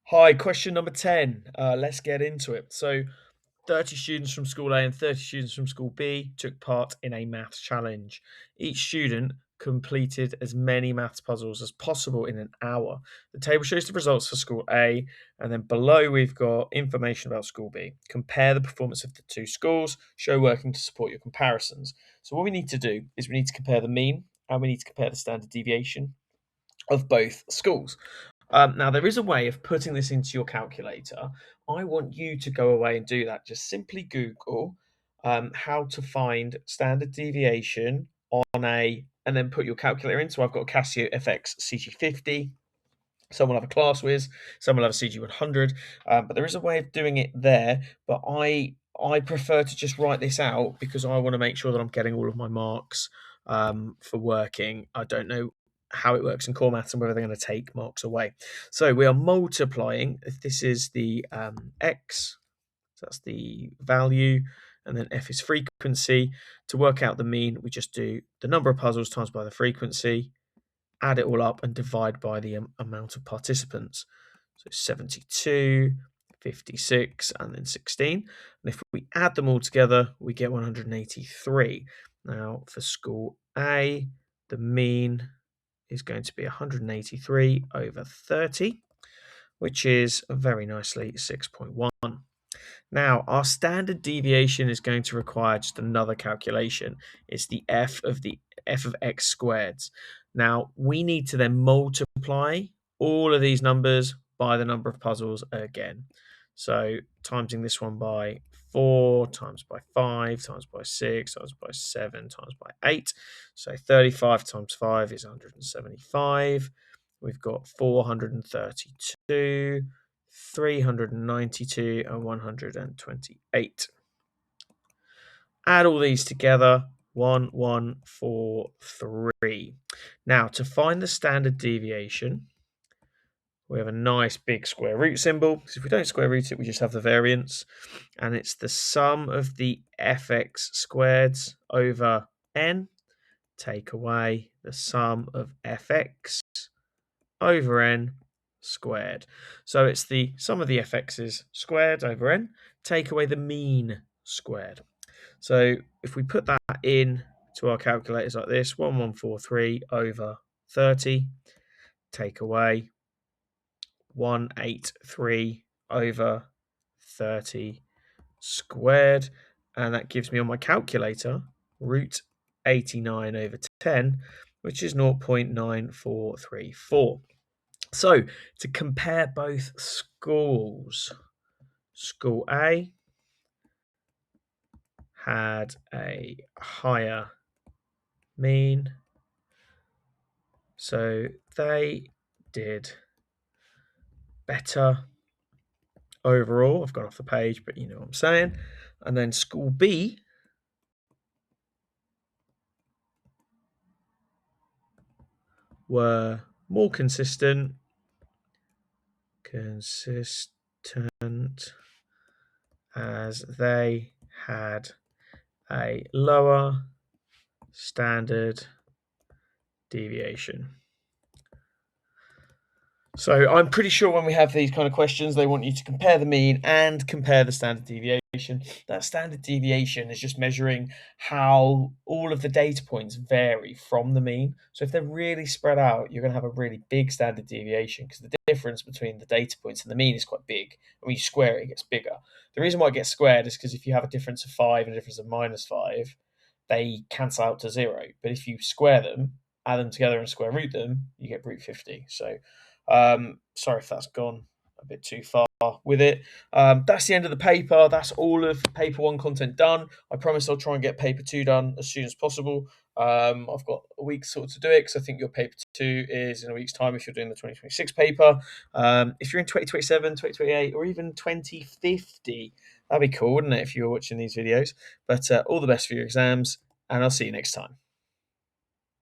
Hi, question number 10. Let's get into it. So, 30 students from School A and 30 students from School B took part in a maths challenge. Each student completed as many maths puzzles as possible in an hour. The table shows the results for School A, and then below we've got information about School B. Compare the performance of the two schools, show working to support your comparisons. So, what we need to do is we need to compare the mean and we need to compare the standard deviation of both schools. Now, there is a way of putting this into your calculator. I want you to go away and do that. Just simply Google how to find standard deviation on and then put your calculator in. So I've got a Casio FX CG50. Some will have a class whiz, some will have a CG100, but there is a way of doing it there. But I prefer to just write this out because I want to make sure that I'm getting all of my marks for working. I don't know how it works in core maths and whether they're going to take marks away. So we are multiplying. If this is the x, so that's the value, and then f is frequency. To work out the mean, we just do the number of puzzles times by the frequency, add it all up and divide by the amount of participants. So 72, 56, and then 16. And if we add them all together, we get 183. Now, for School A, the mean is going to be 183 over 30, which is very nicely 6.1. Now, our standard deviation is going to require just another calculation. It's the f of x squared. Now, we need to then multiply all of these numbers by the number of puzzles again. So, timesing this one by 4, times by 5, times by 6, times by 7, times by 8. So, 35 times 5 is 175. We've got 432. 392 and 128. Add all these together, 1143. Now, to find the standard deviation, we have a nice big square root symbol, because if we don't square root it, we just have the variance, and it's the sum of the fx squared over n, take away the sum of fx over n squared. So it's the sum of the fx's squared over n, take away the mean squared. So if we put that in to our calculators like this, 1143 over 30, take away 183 over 30 squared, and that gives me on my calculator root 89 over 10, which is 0.9434. So, to compare both schools, School A had a higher mean, so they did better overall. I've gone off the page, but you know what I'm saying. And then School B were more consistent as they had a lower standard deviation. So I'm pretty sure when we have these kind of questions, they want you to compare the mean and compare the standard deviation. That standard deviation is just measuring how all of the data points vary from the mean. So if they're really spread out, you're going to have a really big standard deviation because the difference between the data points and the mean is quite big. And when you square it, it gets bigger. The reason why it gets squared is because if you have a difference of 5 and a difference of -5, they cancel out to 0. But if you square them, add them together and square root them, you get root 50. So sorry if that's gone a bit too far with it. That's the end of the paper. That's all of paper 1 content done. I promise I'll try and get paper 2 done as soon as possible. I've got a week sort of to do it because I think your paper 2 is in a week's time if you're doing the 2026 paper. If you're in 2027, 2028, or even 2050, that'd be cool, wouldn't it, if you were watching these videos? But all the best for your exams, and I'll see you next time.